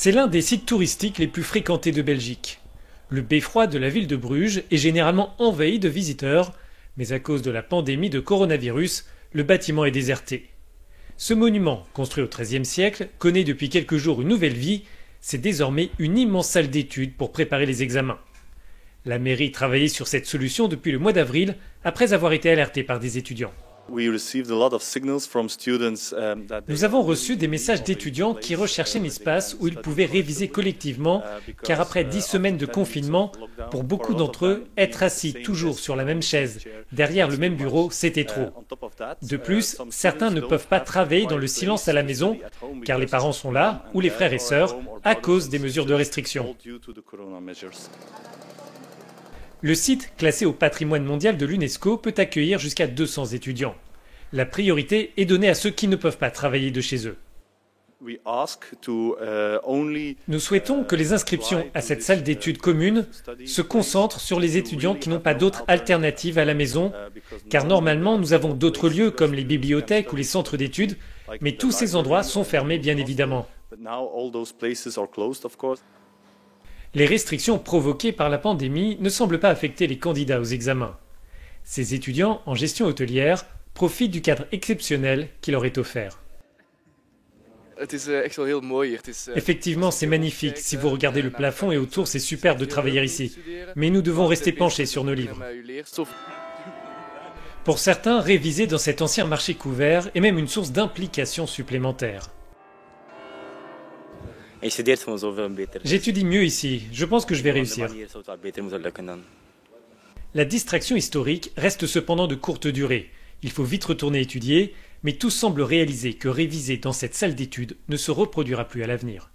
C'est l'un des sites touristiques les plus fréquentés de Belgique. Le beffroi de la ville de Bruges est généralement envahi de visiteurs, mais à cause de la pandémie de coronavirus, le bâtiment est déserté. Ce monument, construit au XIIIe siècle, connaît depuis quelques jours une nouvelle vie. C'est désormais une immense salle d'études pour préparer les examens. La mairie travaillait sur cette solution depuis le mois d'avril, après avoir été alertée par des étudiants. Nous avons reçu des messages d'étudiants qui recherchaient un espace où ils pouvaient réviser collectivement, car après 10 semaines de confinement, pour beaucoup d'entre eux, être assis toujours sur la même chaise, derrière le même bureau, c'était trop. De plus, certains ne peuvent pas travailler dans le silence à la maison, car les parents sont là, ou les frères et sœurs, à cause des mesures de restriction. Le site, classé au patrimoine mondial de l'UNESCO, peut accueillir jusqu'à 200 étudiants. La priorité est donnée à ceux qui ne peuvent pas travailler de chez eux. Nous souhaitons que les inscriptions à cette salle d'études commune se concentrent sur les étudiants qui n'ont pas d'autre alternative à la maison, car normalement nous avons d'autres lieux comme les bibliothèques ou les centres d'études, mais tous ces endroits sont fermés bien évidemment. Les restrictions provoquées par la pandémie ne semblent pas affecter les candidats aux examens. Ces étudiants en gestion hôtelière profitent du cadre exceptionnel qui leur est offert. Effectivement, c'est magnifique. Si vous regardez le plafond et autour, c'est super de travailler ici. Mais nous devons rester penchés sur nos livres. Pour certains, réviser dans cet ancien marché couvert est même une source d'implication supplémentaire. J'étudie mieux ici. Je pense que je vais réussir. La distraction historique reste cependant de courte durée. Il faut vite retourner étudier, mais tous semblent réaliser que réviser dans cette salle d'études ne se reproduira plus à l'avenir.